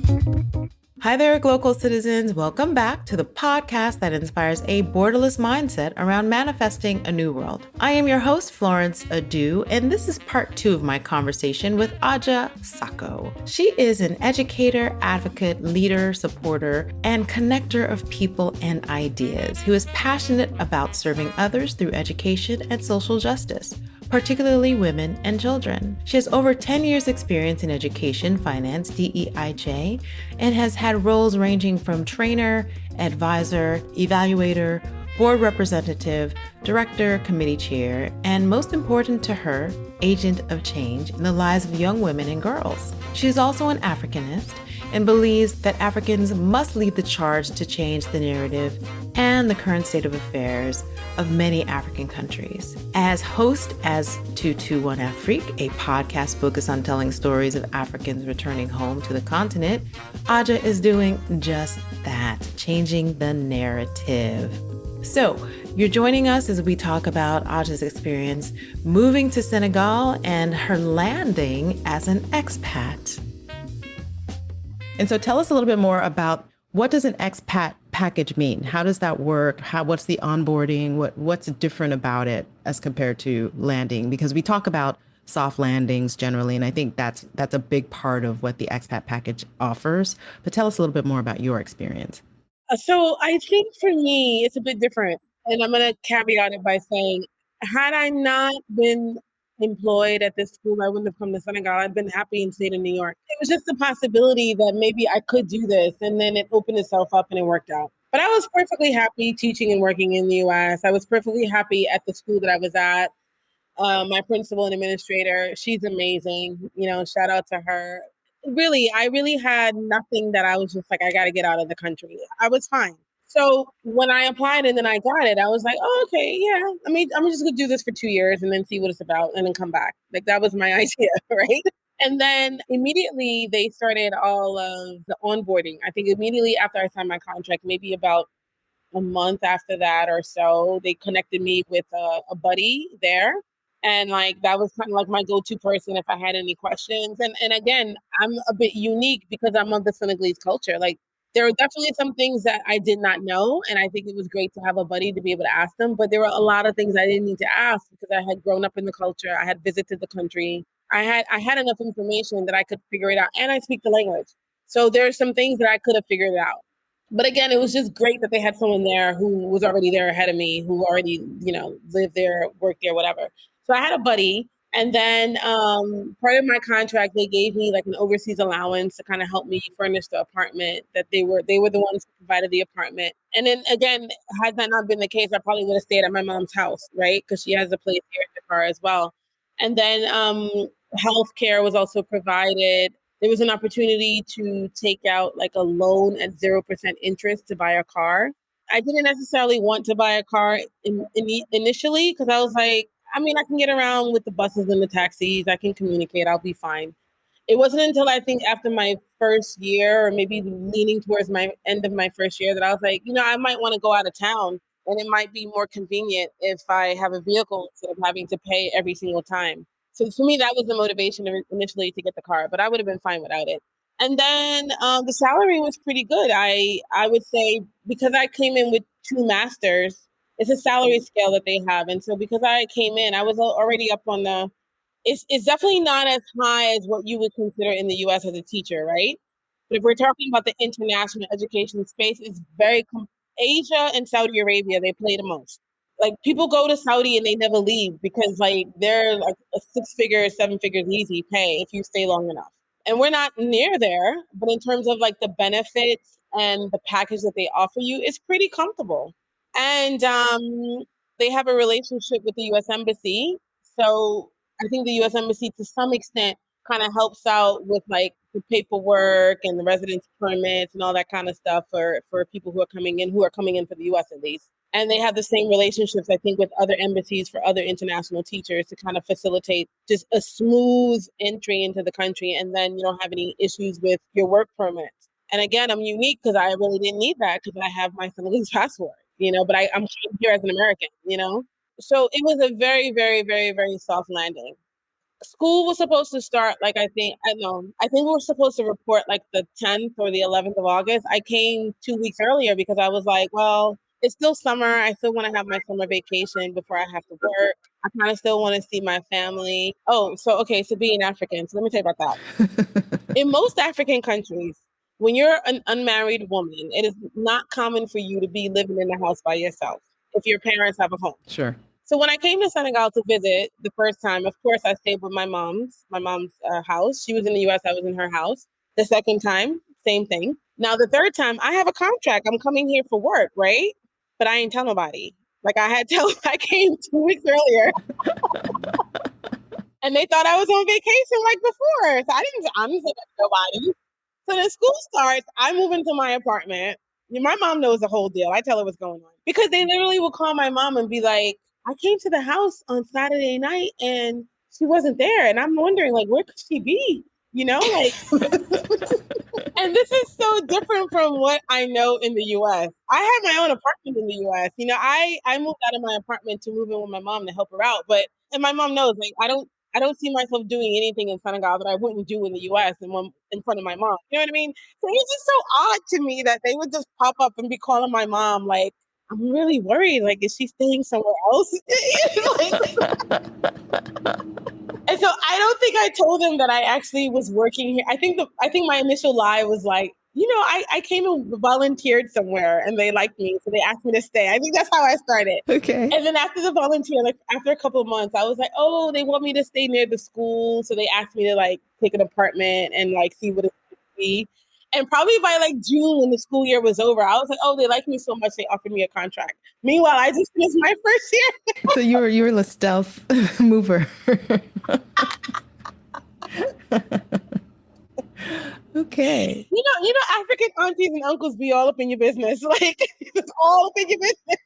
Hi there, Glocal citizens. Welcome back to the podcast that inspires a borderless mindset around manifesting a new world. I am your host, Florence Adu, and this is part 2 of my conversation with Adja Sakho. She is an educator, advocate, leader, supporter, and connector of people and ideas who is passionate about serving others through education and social justice, particularly women and children. She has over 10 years experience in education, finance, DEIJ, and has had roles ranging from trainer, advisor, evaluator, board representative, director, committee chair, and most important to her, agent of change in the lives of young women and girls. She is also an Africanist and believes that Africans must lead the charge to change the narrative and the current state of affairs of many African countries. As host as 221 Afrique, a podcast focused on telling stories of Africans returning home to the continent, Adja is doing just that, changing the narrative. So, you're joining us as we talk about Adja's experience moving to Senegal and her landing as an expat. And so tell us a little bit more about what does an expat package mean? How does that work? What's the onboarding? What's different about it as compared to landing? Because we talk about soft landings generally, and I think that's a big part of what the expat package offers. But tell us a little bit more about your experience. So I think for me, it's a bit different. And I'm going to caveat it by saying, had I not been employed at this school, I wouldn't have come to Senegal. I'd been happy and stayed in New York. It was just the possibility that maybe I could do this. And then it opened itself up and it worked out. But I was perfectly happy teaching and working in the US. I was perfectly happy at the school that I was at. My principal and administrator, she's amazing. Shout out to her. Really, I really had nothing that I was just like, I got to get out of the country. I was fine. So when I applied and then I got it, I was like, oh, okay, yeah. I mean, I'm just going to do this for 2 years and then see what it's about and then come back. Like that was my idea, right? And then immediately they started all of the onboarding. I think immediately after I signed my contract, maybe about a month after that or so, they connected me with a buddy there. And like that was kind of like my go-to person if I had any questions. And again, I'm a bit unique because I'm of the Senegalese culture. Like there are definitely some things that I did not know. And I think it was great to have a buddy to be able to ask them. But there were a lot of things I didn't need to ask because I had grown up in the culture. I had visited the country. I had enough information that I could figure it out. And I speak the language. So there are some things that I could have figured out. But again, it was just great that they had someone there who was already there ahead of me, who already, lived there, worked there, whatever. So I had a buddy. And then part of my contract, they gave me like an overseas allowance to kind of help me furnish the apartment that they were the ones who provided the apartment. And then again, had that not been the case, I probably would have stayed at my mom's house, right? Because she has a place here in the car as well. And then healthcare was also provided. There was an opportunity to take out like a loan at 0% interest to buy a car. I didn't necessarily want to buy a car initially because I was like, I mean, I can get around with the buses and the taxis. I can communicate. I'll be fine. It wasn't until I think after my first year or maybe leaning towards my end of my first year that I was like, I might want to go out of town and it might be more convenient if I have a vehicle instead of having to pay every single time. So for me, that was the motivation initially to get the car, but I would have been fine without it. And then the salary was pretty good. I would say because I came in with 2 masters, it's a salary scale that they have. And so because I came in, I was already up on it's definitely not as high as what you would consider in the US as a teacher, right? But if we're talking about the international education space, it's Asia and Saudi Arabia, they play the most. Like people go to Saudi and they never leave because like they're like a 6 figure, 7 figures easy pay if you stay long enough. And we're not near there, but in terms of like the benefits and the package that they offer you, it's pretty comfortable. And they have a relationship with the U.S. Embassy. So I think the U.S. Embassy, to some extent, kind of helps out with like the paperwork and the residence permits and all that kind of stuff for people who are coming in for the U.S. at least. And they have the same relationships, I think, with other embassies for other international teachers to kind of facilitate just a smooth entry into the country. And then you don't have any issues with your work permits. And again, I'm unique because I really didn't need that because I have my Senegalese passport, but I'm here as an American. So it was a very, very, very, very soft landing. School was supposed to start I think we were supposed to report like the 10th or the 11th of August. I came 2 weeks earlier because I was like, well, it's still summer. I still want to have my summer vacation before I have to work. I kind of still want to see my family. Oh, so okay, so being African. So let me tell you about that. In most African countries, when you're an unmarried woman, it is not common for you to be living in the house by yourself if your parents have a home. Sure. So when I came to Senegal to visit the first time, of course, I stayed with my mom's house. She was in the U.S. I was in her house. The second time, same thing. Now the third time, I have a contract. I'm coming here for work, right? But I ain't tell nobody. Like I came 2 weeks earlier, and they thought I was on vacation like before. So I didn't say that to nobody. So then school starts. I move into my apartment. My mom knows the whole deal. I tell her what's going on because they literally will call my mom and be like, I came to the house on Saturday night and she wasn't there. And I'm wondering, like, where could she be? Like, and this is so different from what I know in the US. I have my own apartment in the US. I moved out of my apartment to move in with my mom to help her out. And my mom knows, like, I don't see myself doing anything in Senegal that I wouldn't do in the US in front of my mom. You know what I mean? So it's just so odd to me that they would just pop up and be calling my mom like, I'm really worried. Like, is she staying somewhere else? And so I don't think I told them that I actually was working here. I think my initial lie was like, I came and volunteered somewhere and they liked me, so they asked me to stay. I think that's how I started. Okay. And then after the volunteer, like after a couple of months, I was like, oh, they want me to stay near the school, so they asked me to like take an apartment and like see what it's going to be. And probably by like June, when the school year was over, I was like, oh, they like me so much, they offered me a contract. Meanwhile, I just finished my first year. So you were the stealth mover. Okay. African aunties and uncles be all up in your business, like it's all up in your business.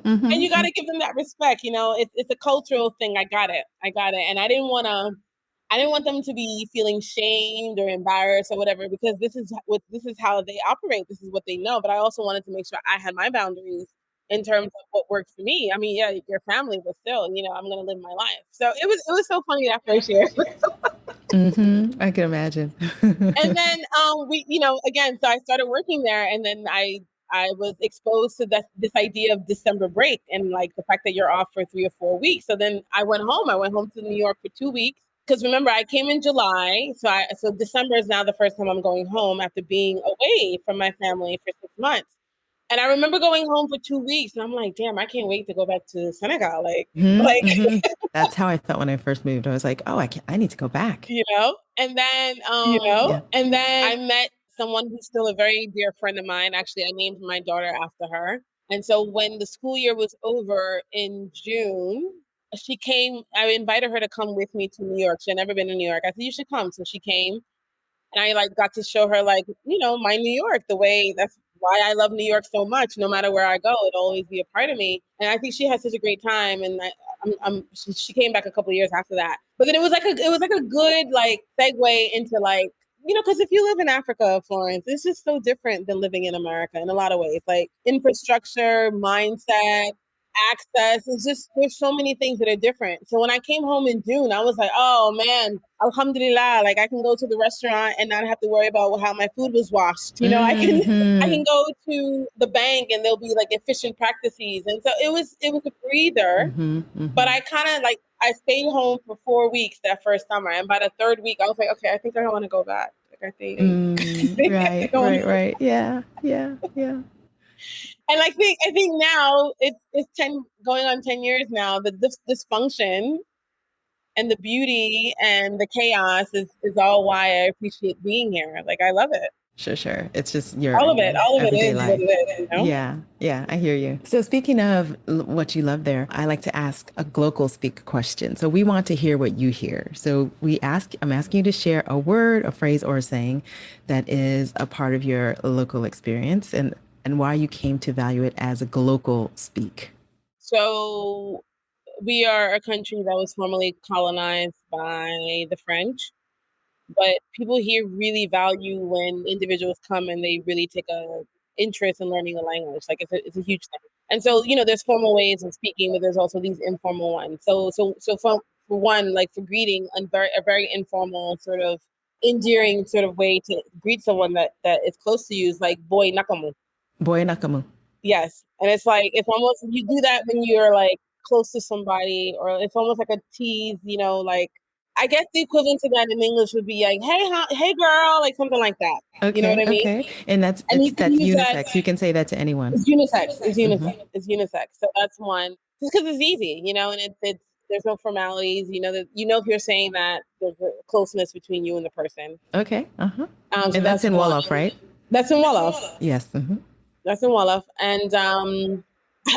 And you got to give them that respect. It's a cultural thing. I got it, and I didn't want them to be feeling shamed or embarrassed or whatever, because this is how they operate. This is what they know. But I also wanted to make sure I had my boundaries in terms of what works for me. I mean, yeah, your family, but still, I'm going to live my life. So it was so funny that first year. I can imagine. And then again, so I started working there, and then I was exposed to this idea of December break and like the fact that you're off for 3 or 4 weeks. So then I went home. I went home to New York for 2 weeks because remember I came in July, so December is now the first time I'm going home after being away from my family for 6 months. And I remember going home for 2 weeks, and I'm like, damn, I can't wait to go back to Senegal. That's how I felt when I first moved. I was like, oh, I need to go back. And then, Yeah. and then I met someone who's still a very dear friend of mine. Actually, I named my daughter after her. And so when the school year was over in June, she came. I invited her to come with me to New York. She had never been to New York. I said, you should come. So she came. And I like got to show her like, my New York, the way that's why I love New York so much. No matter where I go, it'll always be a part of me. And I think she had such a great time. And she came back a couple of years after that. But then it was like a good like segue into like, because if you live in Africa, Florence, it's just so different than living in America in a lot of ways. Like infrastructure, mindset, access. It's just there's so many things that are different. So when I came home in June, I was like, oh man, alhamdulillah, like I can go to the restaurant and not have to worry about how my food was washed. I can go to the bank and there'll be like efficient practices. And so it was a breather. But I kind of like I stayed home for 4 weeks that first summer, and by the third week I was like, okay, I think I want to go back. Like I think Right. Yeah. And I think now it's 10 going on 10 years now. This dysfunction and the beauty and the chaos is all why I appreciate being here. Like I love it. Sure. It's just your All of it everyday is life. what it is. Yeah, I hear you. So speaking of what you love there, I like to ask a Glocal speak question. So we want to hear what you hear. So I'm asking you to share a word, a phrase, or a saying that is a part of your local experience and why you came to value it as a Glocal speak. So we are a country that was formerly colonized by the French. But people here really value when individuals come and they really take a interest in learning the language. Like it's a huge thing. And so, there's formal ways of speaking, but there's also these informal ones. So for one, like for greeting, and a very informal sort of endearing sort of way to greet someone that is close to you is like boy nakamu. Boy nakamu. Yes. And it's like, it's almost, you do that when you're like close to somebody, or it's almost like a tease, you know, like, I guess the equivalent to that in English would be like, hey, hey girl, like something like that. You know what Okay, I mean? okay. And And you can that's use that. unisex. You can say that to anyone. It's unisex. It's Hmm. unisex. It's unisex. So that's one. Just because it's easy, you know, and it's there's no formalities. You know that if you're saying that there's a closeness between you and the person. Okay. Uh-huh. So And that's that's in one. Wolof, right? That's in Wolof. Yes. Hmm. That's in Wolof. And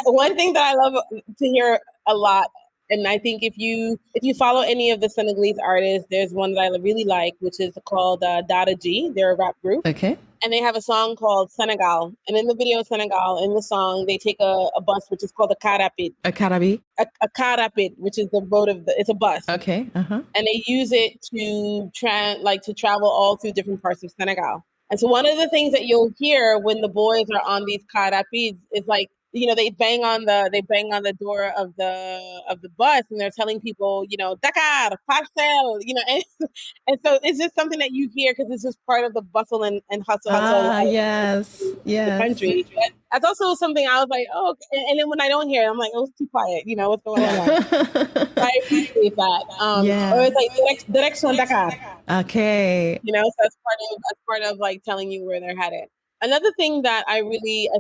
one thing that I love to hear a lot, and I think if you follow any of the Senegalese artists, there's one that I really like, which is called Dada G. They're a rap group. Okay. And they have a song called Senegal. And in the video Senegal, in the song, they take a bus, which is called a car rapide. A Karabi. A car rapide, which is the boat it's a bus. Okay. Uh-huh. And they use it to travel all through different parts of Senegal. And so one of the things that you'll hear when the boys are on these car rapides is like, you know, they bang on the door of the bus, and they're telling people, you know, Dakar, parcel, you know, and so it's just something that you hear because it's just part of the bustle and hustle Ah, of yes. the Yes. country. But that's also something I was like, oh, and then when I don't hear it, I'm like, oh, it's too quiet. You know, what's going on? I appreciate that. Or Yeah. it's like direction Dakar. Okay. You know, so that's part of like telling you where they're headed. Another thing that I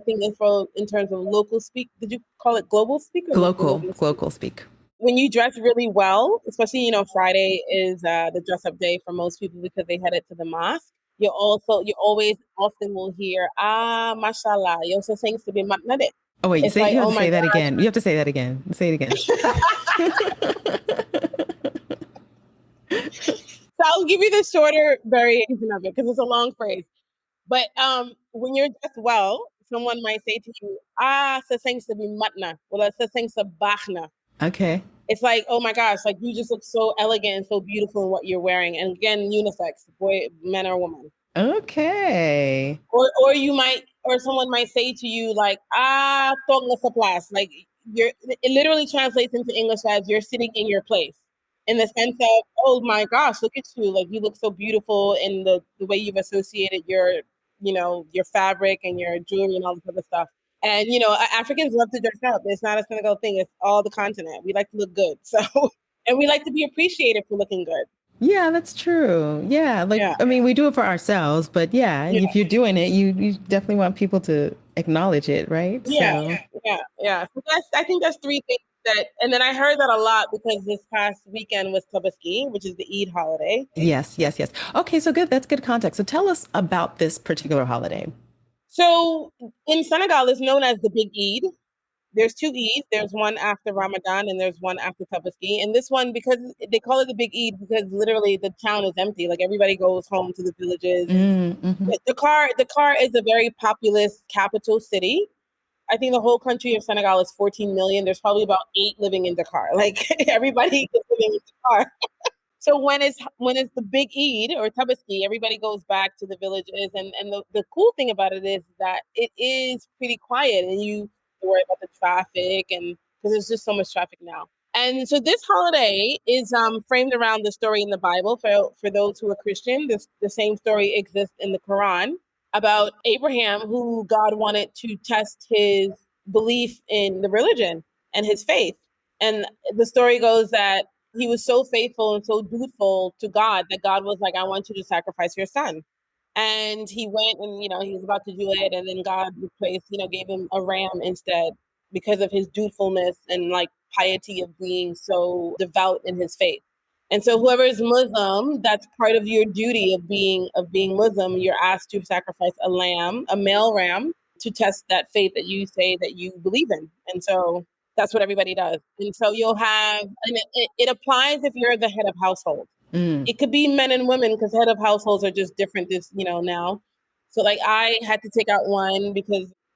think info in terms of local speak. Did you call it global speak or local Glocal. living speak? Glocal speak. When you dress really well, especially Friday is the dress up day for most people because they headed to the mosque. You always often will hear mashallah. You also things to be matnade. Oh wait, It's like, you have oh to my say that gosh. again. You have to say that again. Say it again. So I'll give you the shorter variation of it because it's a long phrase. But when you're dressed well, someone might say to you, sa things to be matna, or sa things to bachna. Okay. It's like, oh my gosh, like you just look so elegant and so beautiful in what you're wearing. And again, unisex, boy, man or woman. Okay. Or someone might say to you like, tong na sa place. Like it literally translates into English as you're sitting in your place. In the sense of, oh my gosh, look at you. Like you look so beautiful in the way you've associated your fabric and your jewelry and all this other stuff. And Africans love to dress up. It's not a Senegal thing. It's all the continent. We like to look good. So, and we like to be appreciated for looking good. Yeah, that's true. Yeah, like Yeah. I mean, we do it for ourselves, but yeah, Yeah. if you're doing it, you definitely want people to acknowledge it, right? Yeah. So, Yeah. So I think that's three things and then I heard that a lot because this past weekend was Tabaski, which is the Eid holiday. yes, yes, yes. Okay, so good. That's good context. So tell us about this particular holiday. So in Senegal, it's known as the Big Eid. There's two Eids. There's one after Ramadan and there's one after Tabaski. And this one, because they call it the Big Eid, because literally the town is empty. Like everybody goes home to the villages. Mm-hmm. Dakar is a very populous capital city. I think the whole country of Senegal is 14 million. There's probably about 8 living in Dakar. Like everybody is living in Dakar. So when it's the big Eid or Tabaski, everybody goes back to the villages, and the cool thing about it is that it is pretty quiet, and you worry about the traffic, and because there's just so much traffic now. And so this holiday is framed around the story in the Bible. For those who are Christian, the same story exists in the Quran about Abraham, who God wanted to test his belief in the religion and his faith. And the story goes that he was so faithful and so dutiful to God that God was like, I want you to sacrifice your son. And he went and, he was about to do it. And then God replaced, gave him a ram instead because of his dutifulness and like piety of being so devout in his faith. And so whoever is Muslim, that's part of your duty of being Muslim. You're asked to sacrifice a lamb, a male ram, to test that faith that you say that you believe in. And so that's what everybody does. And so you'll have, and it applies if you're the head of household. Mm. It could be men and women because head of households are just different now. So like I had to take out one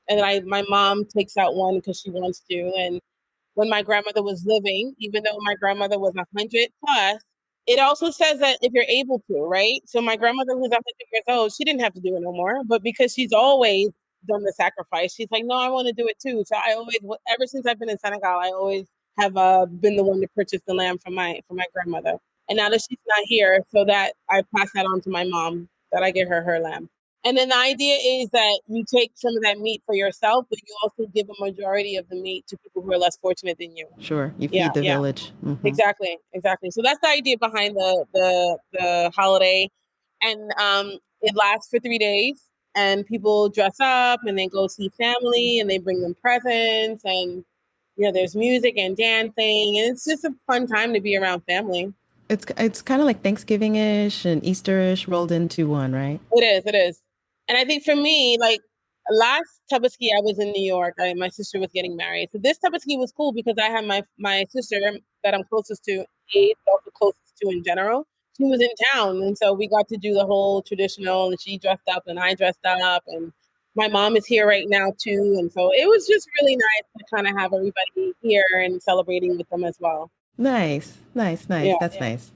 and my mom takes out one because she wants to. And when my grandmother was living, even though my grandmother was 100 plus, it also says that if you're able to, right? So my grandmother who's 100 years old, she didn't have to do it no more. But because she's always done the sacrifice, she's like, no, I want to do it too. So I always, ever since I've been in Senegal, I always have been the one to purchase the lamb for my grandmother. And now that she's not here, so that I pass that on to my mom, that I get her lamb. And then the idea is that you take some of that meat for yourself, but you also give a majority of the meat to people who are less fortunate than you. Sure, you Yeah, feed the yeah, village. exactly, exactly. So that's the idea behind the holiday, and it lasts for 3 days, and people dress up and they go see family, and they bring them presents, and there's music and dancing, and it's just a fun time to be around family. It's kind of like Thanksgiving-ish and Easter-ish rolled into one, right? It is, it is. And I think for me, like last Tabaski, I was in New York. My sister was getting married. So this Tabaski was cool because I had my sister that I'm closest to, age, but also closest to in general. She was in town. And so we got to do the whole traditional, and she dressed up and I dressed up, and my mom is here right now too. And so it was just really nice to kind of have everybody here and celebrating with them as well. Nice, nice, nice. Yeah. That's nice.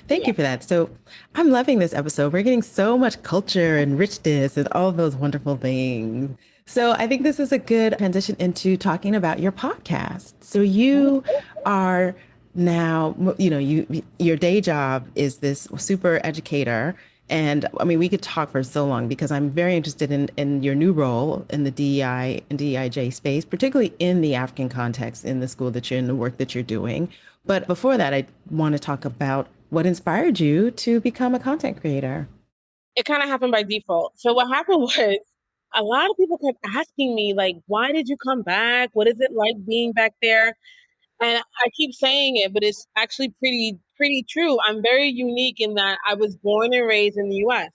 Thank you for that. So I'm loving this episode. We're getting so much culture and richness and all of those wonderful things. So I think this is a good transition into talking about your podcast. So you are now, your day job is this super educator. And I mean, we could talk for so long because I'm very interested in your new role in the DEI and DEIJ space, particularly in the African context in the school that you're in, the work that you're doing. But before that, I want to talk about what inspired you to become a content creator. It kind of happened by default. So what happened was a lot of people kept asking me, like, why did you come back? What is it like being back there? And I keep saying it, but it's actually pretty true. I'm very unique in that I was born and raised in the US.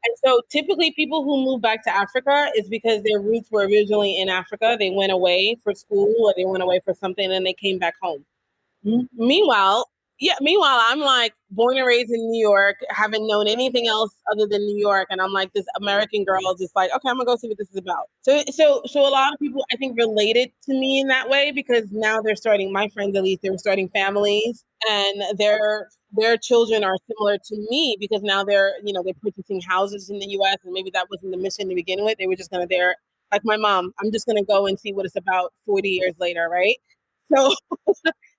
And so typically people who move back to Africa is because their roots were originally in Africa. They went away for school or they went away for something and they came back home. Meanwhile, meanwhile, I'm like born and raised in New York, haven't known anything else other than New York. And I'm like this American girl, just like, okay, I'm gonna go see what this is about. So a lot of people I think related to me in that way because now they're starting, my friends at least, they were starting families and their children are similar to me because now they're purchasing houses in the US and maybe that wasn't the mission to begin with. They were just gonna there, like my mom, I'm just gonna go and see what it's about 40 years later, right? So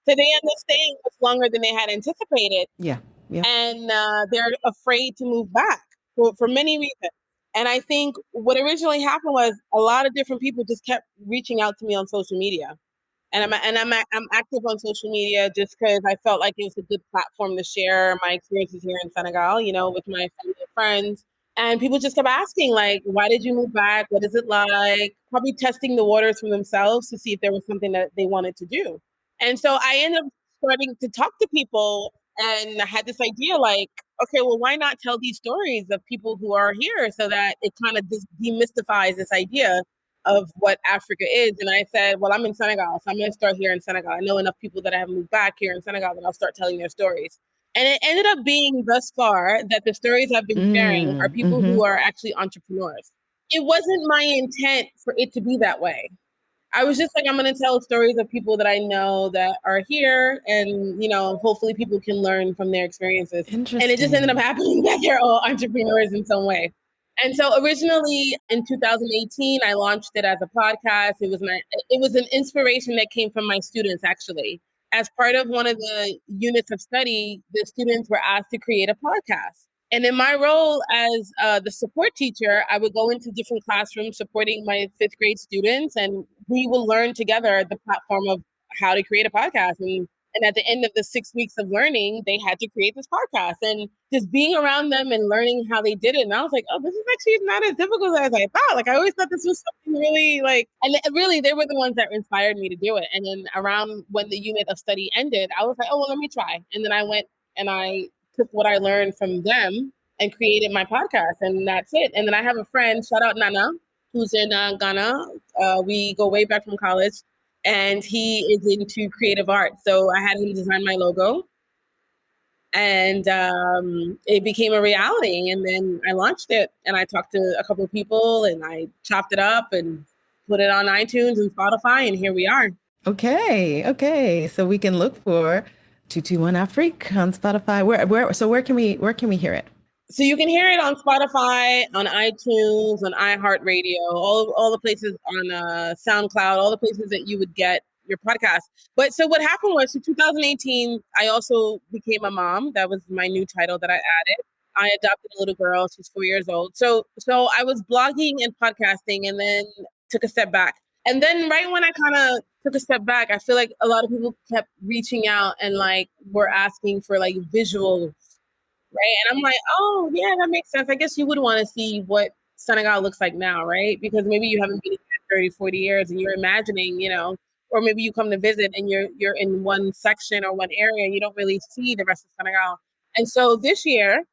so they end up staying much longer than they had anticipated. Yeah. Yeah. And they're afraid to move back for many reasons. And I think what originally happened was a lot of different people just kept reaching out to me on social media. And I'm active on social media just because I felt like it was a good platform to share my experiences here in Senegal, with my family and friends. And people just kept asking, like, why did you move back? What is it like? Probably testing the waters for themselves to see if there was something that they wanted to do. And so I ended up starting to talk to people and I had this idea like, okay, well, why not tell these stories of people who are here so that it kind of demystifies this idea of what Africa is. And I said, well, I'm in Senegal, so I'm going to start here in Senegal. I know enough people that have moved back here in Senegal that I'll start telling their stories. And it ended up being thus far that the stories I've been sharing are people who are actually entrepreneurs. It wasn't my intent for it to be that way. I was just like, I'm going to tell stories of people that I know that are here and, hopefully people can learn from their experiences. And it just ended up happening that they're all entrepreneurs in some way. And so originally in 2018, I launched it as a podcast. It was an inspiration that came from my students, actually. As part of one of the units of study, the students were asked to create a podcast. And in my role as the support teacher, I would go into different classrooms supporting my fifth grade students, and we will learn together the platform of how to create a podcast. And at the end of the 6 weeks of learning, they had to create this podcast and just being around them and learning how they did it. And I was like, oh, this is actually not as difficult as I thought. Like, I always thought this was something really and really, they were the ones that inspired me to do it. And then around when the unit of study ended, I was like, oh, well, let me try. And then I went and I took what I learned from them and created my podcast. And that's it. And then I have a friend, shout out Nana, who's in Ghana. We go way back from college. And he is into creative art. So I had him design my logo. And it became a reality. And then I launched it and I talked to a couple of people and I chopped it up and put it on iTunes and Spotify. And here we are. Okay. Okay. So we can look for 221 Afrique on Spotify. Where can we hear it? So you can hear it on Spotify, on iTunes, on iHeartRadio, all the places on SoundCloud, all the places that you would get your podcast. But so what happened was in 2018, I also became a mom. That was my new title that I added. I adopted a little girl. She's 4 years old. So I was blogging and podcasting and then took a step back. And then right when I kind of took a step back, I feel like a lot of people kept reaching out and like were asking for like visuals, right? And I'm like, oh yeah, that makes sense. I guess you would want to see what Senegal looks like now, right? Because maybe you haven't been here 30, 40 years and you're imagining, or maybe you come to visit and you're in one section or one area and you don't really see the rest of Senegal. And so this year,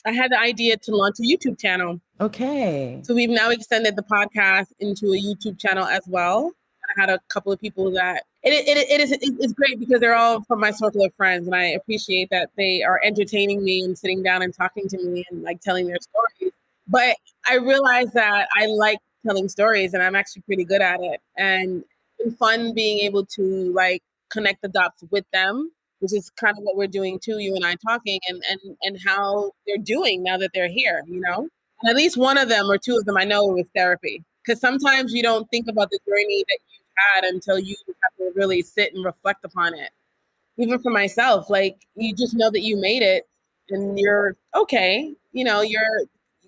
I had the idea to launch a YouTube channel. Okay. So we've now extended the podcast into a YouTube channel as well. I had a couple of people that it's great because they're all from my circle of friends, and I appreciate that they are entertaining me and sitting down and talking to me and like telling their stories. But I realized that I like telling stories, and I'm actually pretty good at it. And it's fun being able to like connect the dots with them, which is kind of what we're doing too. You and I talking, and how they're doing now that they're here. And at least one of them or two of them I know was therapy. Because sometimes you don't think about the journey that you've had until you have to really sit and reflect upon it. Even for myself, like you just know that you made it and you're okay.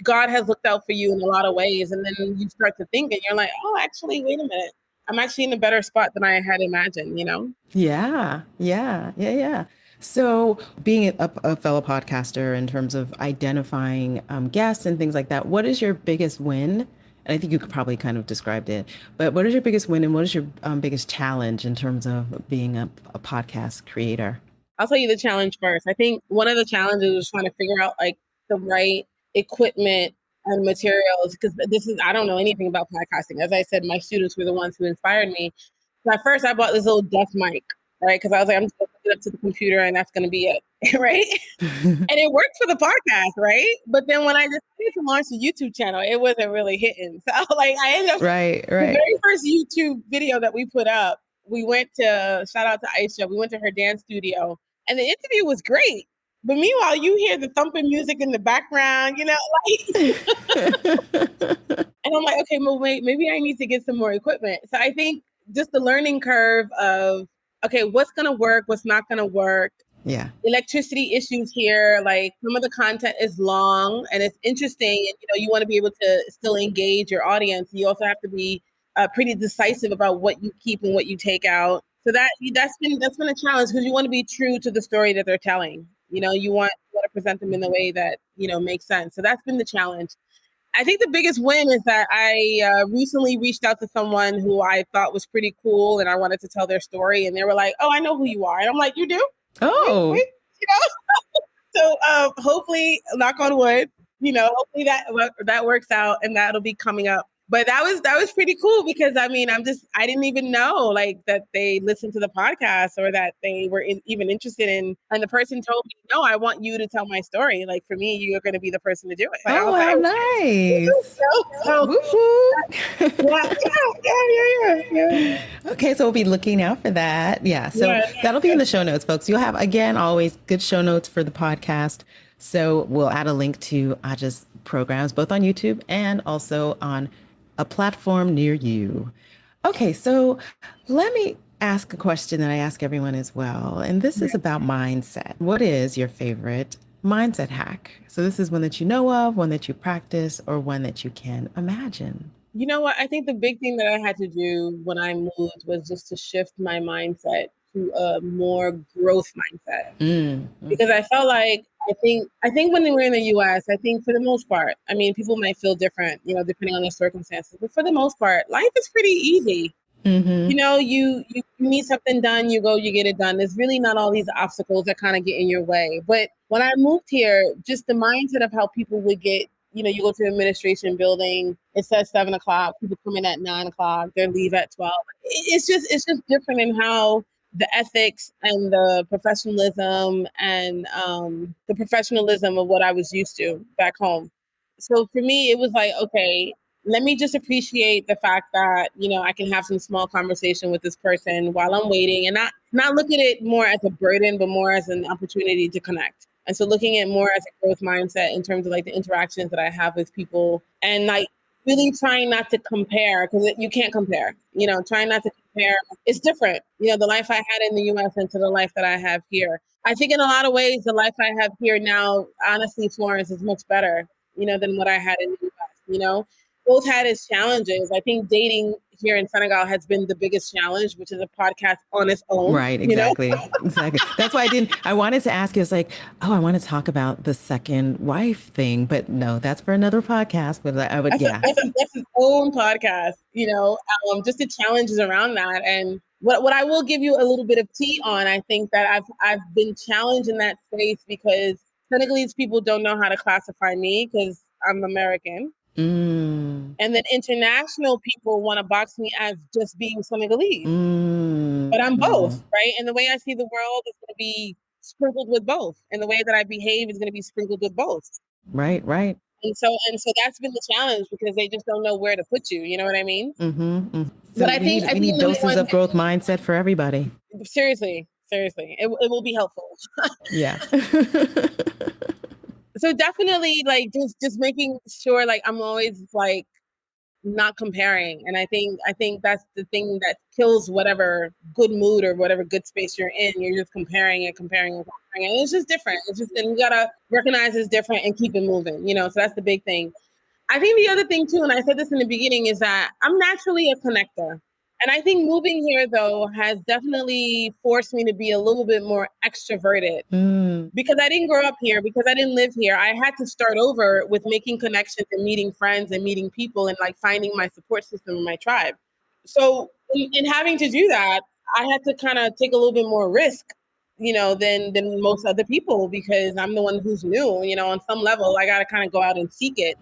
God has looked out for you in a lot of ways. And then you start to think and you're like, oh, actually, wait a minute. I'm actually in a better spot than I had imagined. Yeah. So, being a fellow podcaster in terms of identifying guests and things like that, what is your biggest win? And I think you could probably kind of described it, but what is your biggest win and what is your biggest challenge in terms of being a podcast creator? I'll tell you the challenge first. I think one of the challenges was trying to figure out like the right equipment and materials because I don't know anything about podcasting. As I said, my students were the ones who inspired me. So at first I bought this little desk mic, right? Because I was like, I'm just gonna hook it up to the computer and that's gonna be it, right? And it worked for the podcast, right? But then when I decided to launch the YouTube channel, it wasn't really hitting. So like I ended up Right. the very first YouTube video that we put up, we went to shout out to Aisha, we went to her dance studio and the interview was great. But meanwhile, you hear the thumping music in the background, like and I'm like, okay, well, wait, maybe I need to get some more equipment. So I think just the learning curve of, okay, what's going to work, what's not going to work. Yeah. Electricity issues here, like some of the content is long and it's interesting. And, you want to be able to still engage your audience. You also have to be pretty decisive about what you keep and what you take out. So that's been a challenge because you want to be true to the story that they're telling. You want to present them in the way that, makes sense. So that's been the challenge. I think the biggest win is that I recently reached out to someone who I thought was pretty cool and I wanted to tell their story. And they were like, oh, I know who you are. And I'm like, you do? Oh. Wait. So hopefully, knock on wood, hopefully that works out and that'll be coming up. But that was pretty cool because I didn't even know like that they listened to the podcast or that they were even interested in. And the person told me, no, I want you to tell my story. Like for me, you're going to be the person to do it. Like, oh, how nice. Yeah. Okay, so we'll be looking out for that. Yeah, so that'll be in the show notes, folks. You'll have, again, always good show notes for the podcast. So we'll add a link to Adja's programs, both on YouTube and also on a platform near you. Okay, so let me ask a question that I ask everyone as well. And this is about mindset. What is your favorite mindset hack? So this is one that you know of, one that you practice, or one that you can imagine. You know what? I think the big thing that I had to do when I moved was just to shift my mindset to a more growth mindset. Because I felt like I think when we're in the US, I think for the most part, people might feel different, depending on their circumstances. But for the most part, life is pretty easy. You need something done, you go, you get it done. There's really not all these obstacles that kind of get in your way. But when I moved here, just the mindset of how people would get, you go to the administration building, it says 7:00, people come in at 9:00, they leave at 12. It's just different in how the ethics and the professionalism and the professionalism of what I was used to back home. So for me, it was like, okay, let me just appreciate the fact that, I can have some small conversation with this person while I'm waiting and not look at it more as a burden, but more as an opportunity to connect. And so looking at more as a growth mindset in terms of like the interactions that I have with people and like really trying not to compare because you can't compare, trying not to compare. It's different. The life I had in the US and to the life that I have here. I think in a lot of ways, the life I have here now, honestly, Florence, is much better, than what I had in the US. Both had its challenges. I think dating here in Senegal has been the biggest challenge, which is a podcast on its own. Right, exactly. Exactly. That's why I wanted to ask you, it's like, oh, I want to talk about the second wife thing, but no, that's for another podcast. But I would, yeah. That's its own podcast, just the challenges around that. And what I will give you a little bit of tea on, I think that I've been challenged in that space because Senegalese people don't know how to classify me because I'm American. Mm. And then international people want to box me as just being Senegalese. But I'm both, right? And the way I see the world is going to be sprinkled with both. And the way that I behave is going to be sprinkled with both. Right, right. And so that's been the challenge because they just don't know where to put you. You know what I mean? Mm-hmm, mm-hmm. So but I think we need doses of growth mindset for everybody. Seriously, it will be helpful. Yeah. So definitely, like just making sure, like I'm always like not comparing, and I think that's the thing that kills whatever good mood or whatever good space you're in. You're just comparing and it's just different. It's just, and you gotta recognize it's different and keep it moving. So that's the big thing. I think the other thing too, and I said this in the beginning, is that I'm naturally a connector. And I think moving here, though, has definitely forced me to be a little bit more extroverted. Because I didn't grow up here, because I didn't live here. I had to start over with making connections and meeting friends and meeting people and like finding my support system and my tribe. So in having to do that, I had to kind of take a little bit more risk, than most other people, because I'm the one who's new. On some level, I got to kind of go out and seek it.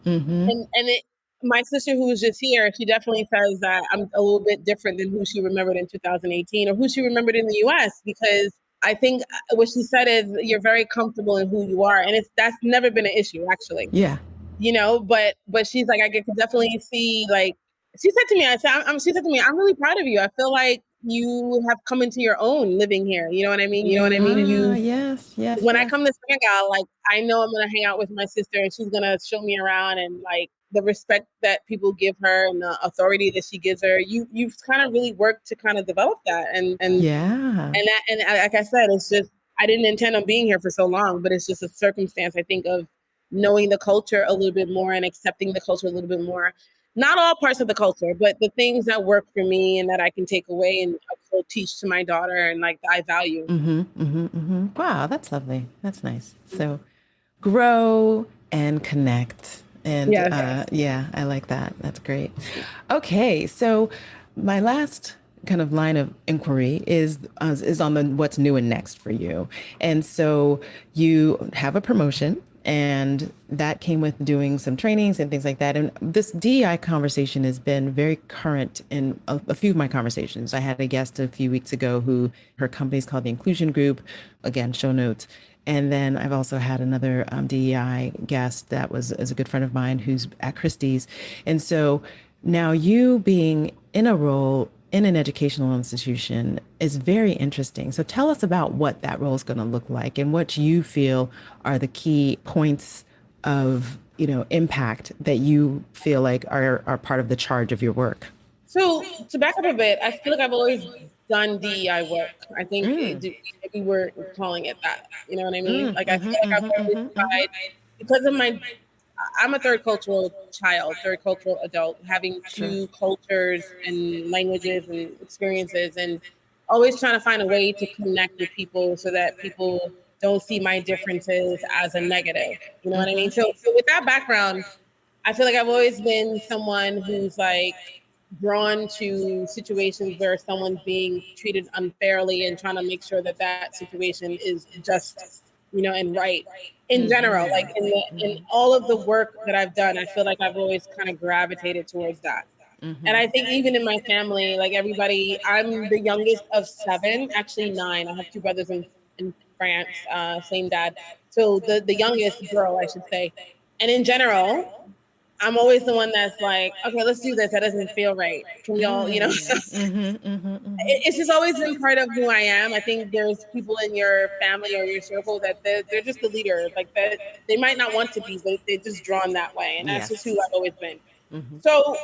My sister, who was just here, she definitely says that I'm a little bit different than who she remembered in 2018 or who she remembered in the US, because I think what she said is you're very comfortable in who you are. And that's never been an issue, actually. Yeah. But she's like, I could definitely see, like, she said to me, I'm really proud of you. I feel like you have come into your own living here. You know what I mean? Yes. When I come to Senegal, like, I know I'm going to hang out with my sister and she's going to show me around, and like the respect that people give her and the authority that she gives her, you've kind of really worked to kind of develop that. And like I said, it's just, I didn't intend on being here for so long, but it's just a circumstance, I think, of knowing the culture a little bit more and accepting the culture a little bit more. Not all parts of the culture, but the things that work for me and that I can take away and also teach to my daughter and like I value. Wow, that's lovely. That's nice. So grow and connect. And yeah, I like that. That's great. Okay, so my last kind of line of inquiry is on the what's new and next for you. And so you have a promotion, and that came with doing some trainings and things like that. And this DEI conversation has been very current in a few of my conversations. I had a guest a few weeks ago who her company is called the Inclusion Group. Again, show notes. And then I've also had another DEI guest that is a good friend of mine who's at Christie's. And so now you being in a role in an educational institution is very interesting. So tell us about what that role is going to look like and what you feel are the key points of, impact that you feel like are part of the charge of your work. So to back up a bit, I feel like I've always done DEI work. I think maybe we're calling it that. You know what I mean? Like I feel like I've always tried, because of I'm a third cultural child, third cultural adult, having two cultures and languages and experiences, and always trying to find a way to connect with people so that people don't see my differences as a negative. You know what I mean? So with that background, I feel like I've always been someone who's like drawn to situations where someone's being treated unfairly and trying to make sure that that situation is just, and right in general. Like in all of the work that I've done, I feel like I've always kind of gravitated towards that. And I think even in my family, like everybody, I'm the youngest of 7, actually 9. I have 2 brothers in France, same dad. So the youngest girl, I should say. And in general, I'm always the one that's like, okay, let's do this. That doesn't feel right. Can we all, It's just always been part of who I am. I think there's people in your family or your circle that they're just the leader. Like that, they might not want to be, but they're just drawn that way. And that's just who I've always been. So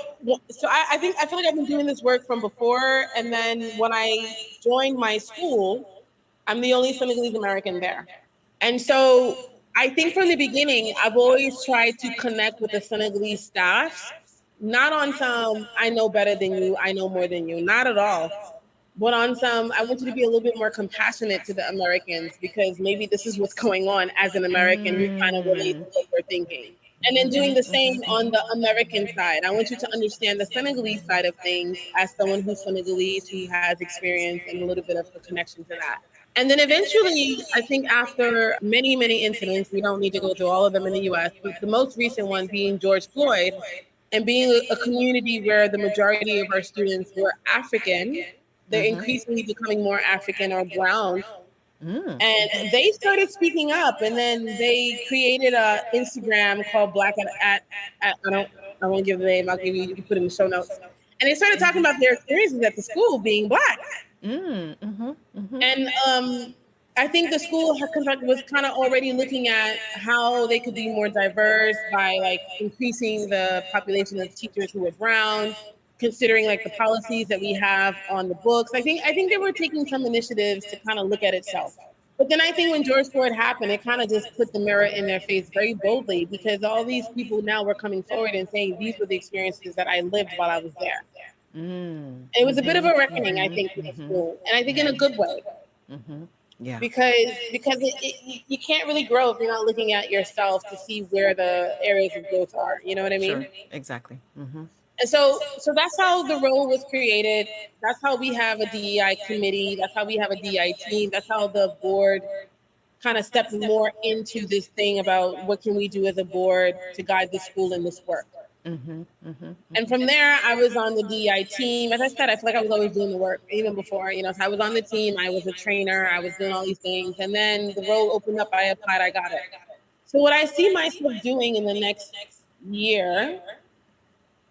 I think I feel like I've been doing this work from before, and then when I joined my school, I'm the only Senegalese American there. And so I think from the beginning, I've always tried to connect with the Senegalese staffs, not on some, I know better than you, I know more than you, not at all. But on some, I want you to be a little bit more compassionate to the Americans because maybe this is what's going on as an American who kind of relates to what we're thinking. And then doing the same on the American side. I want you to understand the Senegalese side of things as someone who's Senegalese, who has experience and a little bit of a connection to that. And then eventually, I think after many, many incidents, we don't need to go through all of them in the US, but the most recent one being George Floyd, and being a community where the majority of our students were African, they're increasingly becoming more African or brown. And they started speaking up, and then they created a Instagram called Black I won't give the name, I'll give you, you can put it in the show notes. And they started talking about their experiences at the school being Black. And I think the school was kind of already looking at how they could be more diverse by like increasing the population of teachers who were brown, considering like the policies that we have on the books. I think they were taking some initiatives to kind of look at itself. But then I think when George Floyd happened, it kind of just put the mirror in their face very boldly because all these people now were coming forward and saying these were the experiences that I lived while I was there. And it was a bit of a reckoning, I think, for the school, and I think in a good way. Yeah. Because you can't really grow if you're not looking at yourself to see where the areas of growth are. You know what I mean? Sure. Exactly. And so that's how the role was created. That's how we have a DEI committee. That's how we have a DEI team. That's how the board kind of stepped more into this thing about what can we do as a board to guide the school in this work. And from there, I was on the DEI team. As I said, I feel like I was always doing the work even before, so I was on the team. I was a trainer. I was doing all these things. And then the role opened up. I applied. I got it. So what I see myself doing in the next year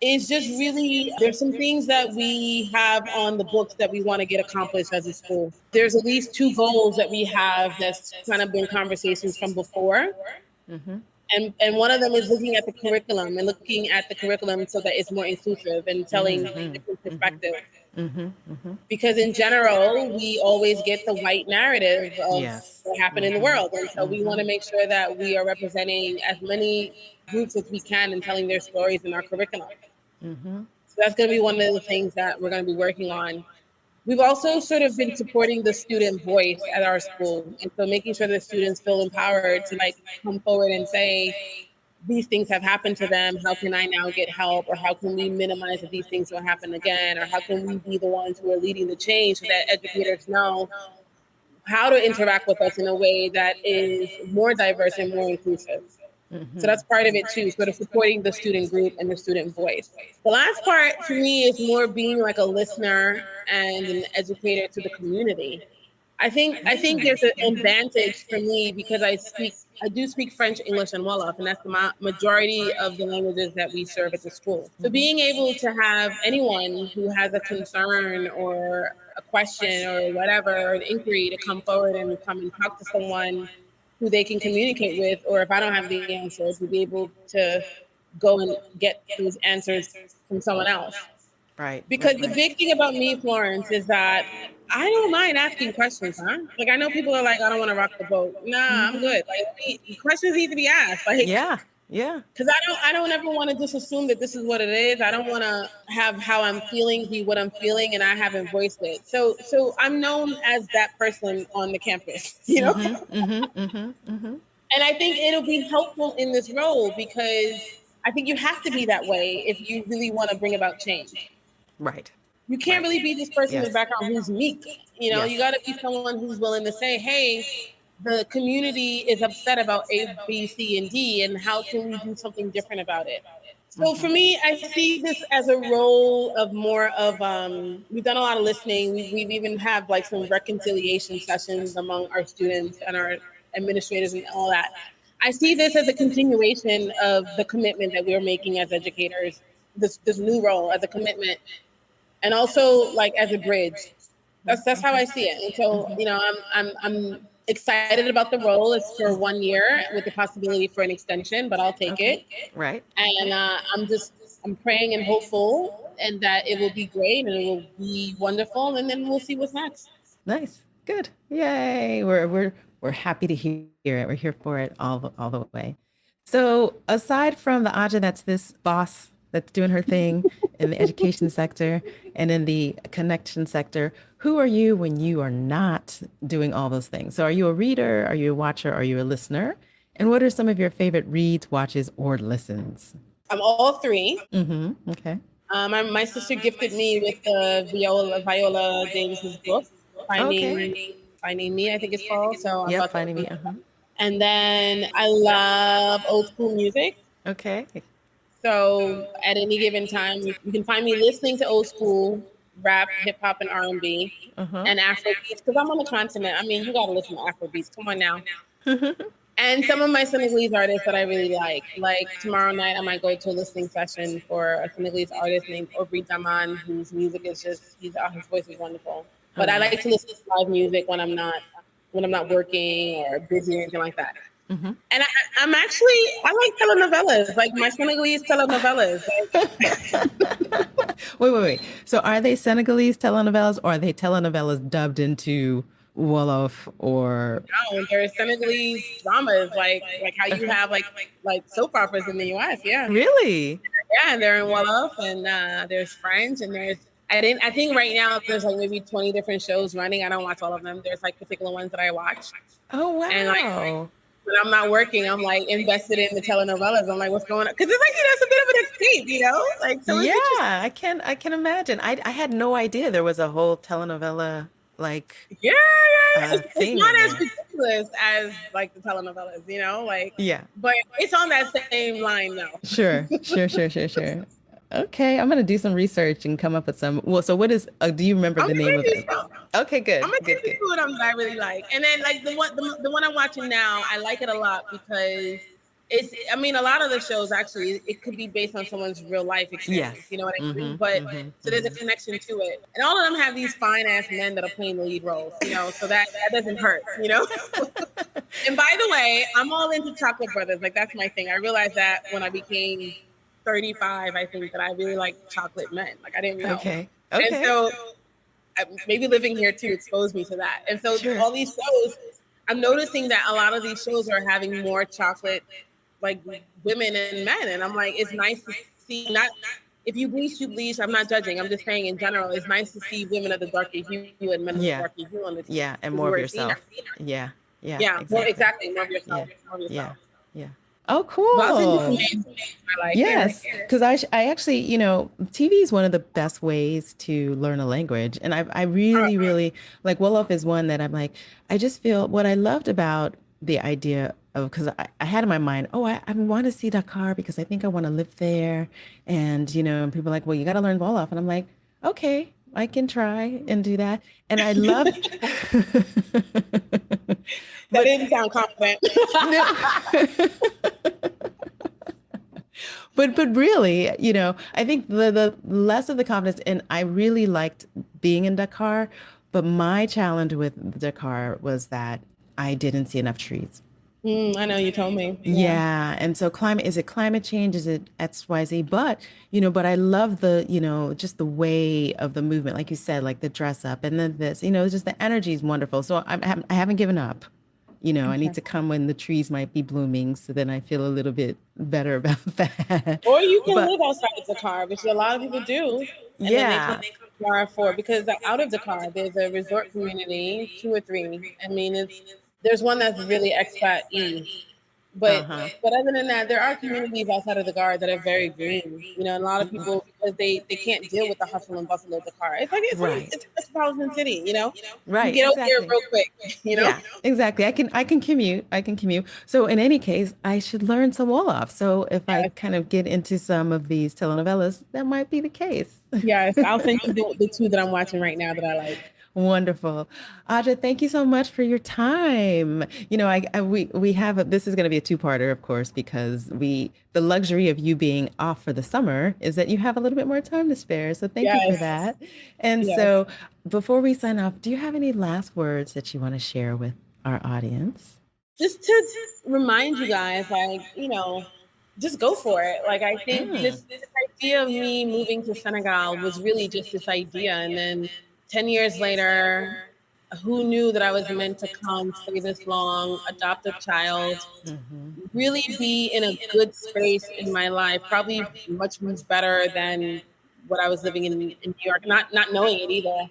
is just really, there's some things that we have on the books that we want to get accomplished as a school. There's at least two goals that we have that's kind of been conversations from before. And one of them is looking at the curriculum and looking at the curriculum so that it's more inclusive and telling different perspectives. Because in general, we always get the white narrative of what happened in the world. And so we want to make sure that we are representing as many groups as we can and telling their stories in our curriculum. So that's going to be one of the things that we're going to be working on. We've also sort of been supporting the student voice at our school. And so making sure that students feel empowered to like come forward and say, these things have happened to them. How can I now get help? Or how can we minimize that these things don't happen again? Or how can we be the ones who are leading the change so that educators know how to interact with us in a way that is more diverse and more inclusive? So that's part of it too, sort of supporting the student group and the student voice. The last part for me is more being like a listener and an educator to the community. I think there's an advantage for me because I do speak French, English, and Wolof, and that's the majority of the languages that we serve at the school. So being able to have anyone who has a concern or a question or whatever, or an inquiry to come forward and come and talk to someone who they can communicate with, or if I don't have the answer, to be able to go and get those answers from someone else. Right. Because the big thing about me, Florence, is that I don't mind asking questions, huh? Like I know people are like, I don't want to rock the boat. Nah, I'm good. Like questions need to be asked. Like Yeah. Because I don't ever want to just assume that this is what it is. I don't want to have how I'm feeling be what I'm feeling, and I haven't voiced it. So I'm known as that person on the campus, And I think it'll be helpful in this role because I think you have to be that way if you really want to bring about change. Right. You can't really be this person in the background who's meek. You got to be someone who's willing to say, hey, the community is upset about A, B, C, and D, and how can we do something different about it? So for me, I see this as a role of more of, we've done a lot of listening. We've even had like some reconciliation sessions among our students and our administrators and all that. I see this as a continuation of the commitment that we're making as educators, this new role as a commitment, and also like as a bridge. That's how I see it. And so, I'm excited about the role. It's for 1 year with the possibility for an extension, but I'll take it. Right. And I'm just I'm praying and hopeful and that it will be great and it will be wonderful, and then we'll see what's next. Nice. Good. Yay. We're happy to hear it. We're here for it all the way. So aside from the Aja that's this boss that's doing her thing in the education sector and in the connection sector, who are you when you are not doing all those things? So are you a reader? Are you a watcher? Are you a listener? And what are some of your favorite reads, watches, or listens? I'm all three. Mm-hmm. Okay. My sister gifted me with the Viola Davis's book, Okay. Finding Me, I think it's called. So I'm Yep. about to Finding open me. that. Uh-huh. And then I love old school music. Okay. So at any given time, you can find me listening to old school rap, hip hop, and R&B, Uh-huh. and Afro beats because I'm on the continent. I mean, you got to listen to Afro beats. Come on now. And some of my Senegalese artists that I really like. Like tomorrow night, I might go to a listening session for a Senegalese artist named Aubrey Daman, whose music is just his voice is wonderful. Oh, But I nice. like to listen to live music when I'm not working or busy or anything like that. Mm-hmm. And I like telenovelas, like my Senegalese telenovelas. Wait. So are they Senegalese telenovelas or are they telenovelas dubbed into Wolof or Like, there's Senegalese dramas, like how you have like soap operas in the U.S. Yeah, really? yeah, and they're in Wolof, and there's French, and there's I think right now there's like maybe 20 different shows running. I don't watch all of them. There's like particular ones that I watch, Oh and like wow. when I'm not working, I'm like invested in the telenovelas. I'm like, what's going on? Because it's like it's a bit of an escape, like so Yeah, it's interesting. I can imagine. I had no idea there was a whole telenovela like Yeah. It's thing not in as there. ridiculous as like the telenovelas, like, Yeah. but it's on that same line though. Sure. Okay, I'm gonna do some research and come up with some. Well, so what is? Do you remember I'm the gonna name of give you it? some. Okay, I'm good, gonna good, give you good. two of them that I really like, and then like the one I'm watching now, I like it a lot because it's. I mean, a lot of the shows actually it could be based on someone's real life experience. Yes. You know what I mean? Mm-hmm. But Mm-hmm. so there's a connection to it, and all of them have these fine ass men that are playing the lead roles. So that doesn't hurt. And by the way, I'm all into Chocolate Brothers. Like that's my thing. I realized that when I became 35, I think that I really like chocolate men. Like I didn't know. Okay. And Okay. so maybe living here too exposed me to that. And so Sure. all these shows, I'm noticing that a lot of these shows are having more chocolate like women and men. And I'm like, it's nice to see not if you bleach, you bleach. I'm not judging. I'm just saying in general, it's nice to see women of the darker hue and men of the Yeah. darker hue on the TV Yeah. And because more of we're seeing yourself. Yeah. Yeah. yeah, more Exactly. exactly, more of Yeah. yourself, more of Yeah. yourself. Yeah. Oh, But I'll send you some cool. names I like here. Yes, because I actually, TV is one of the best ways to learn a language, and I All right. really like Wolof is one that I'm like, I just feel what I loved about the idea of because I had in my mind, oh, I want to see Dakar because I think I want to live there, and and people are like, well, you got to learn Wolof, and I'm like, okay, I can try and do that, and I love, That but didn't sound confident. no, but really, I think the less of the confidence, and I really liked being in Dakar, but my challenge with Dakar was that I didn't see enough trees. I know you told me. Yeah. Yeah, and so is it climate change? Is it XYZ? But I love just the way of the movement, like you said, like the dress up and then this, just the energy is wonderful. So I haven't given up. I need Okay. to come when the trees might be blooming, so then I feel a little bit better about that. Or you can But live outside of Dakar, which a lot of people do, and then they come yeah, to Dakar because out of Dakar there's a resort community, two or three. I mean, there's one that's really expat y, but uh-huh. other than that, there are communities outside of Dakar that are very green. And a lot of people because they can't deal with the hustle and bustle of Dakar. It's Right. a metropolitan city. You Right, get over there exactly. real quick. Yeah, exactly. I can commute. I can commute. So in any case, I should learn some Wolof. So if I Yes, kind of get into some of these telenovelas, that might be the case. yes. I'll send you the two that I'm watching right now that I like. Wonderful. Aja, thank you so much for your time. We have this is going to be a two-parter, of course, because the luxury of you being off for the summer is that you have a little bit more time to spare. So thank you for Yes, that. And yes. so before we sign off, do you have any last words that you want to share with our audience? Just to remind you guys, just go for it. Like I think Mm. just idea of me moving to Senegal was really just this idea. And then 10 years later, who knew that I was meant to come, stay this long, adopt a child, really be in a good space in my life, probably much better than what I was living in New York, not knowing it either.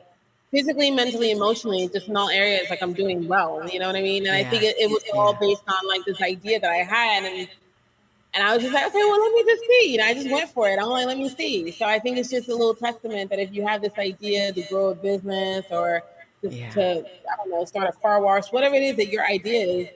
Physically, mentally, emotionally, just in all areas, like I'm doing well, you know what I mean? And I think Yeah. it was all based on like this idea that I had, and I was just like, okay, well, let me just see. I just went for it. I'm like, let me see. So I think it's just a little testament that if you have this idea to grow a business or to I don't know, start a car wash, whatever it is that your idea is,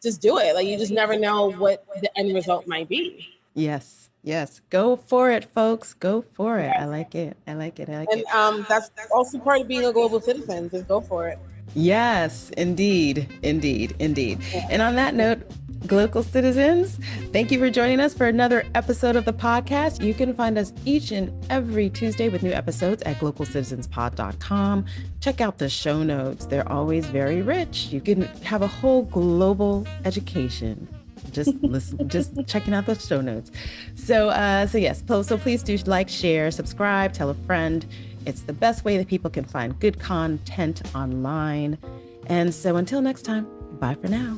just do it. Like you just never know what the end result might be. Yes. Yes. Go for it, folks. Go for it. I Yes. like it. I like it. I like And it. that's also part of being a global citizen. Just go for it. Yes, indeed, indeed, indeed. And on that note, Glocal citizens, thank you for joining us for another episode of the podcast. You can find us each and every Tuesday with new episodes at glocalcitizenspod.com. Check out the show notes. They're always very rich. You can have a whole global education just listen, just checking out the show notes. So yes, so please do like, share, subscribe, tell a friend. It's the best way that people can find good content online. And so until next time, bye for now.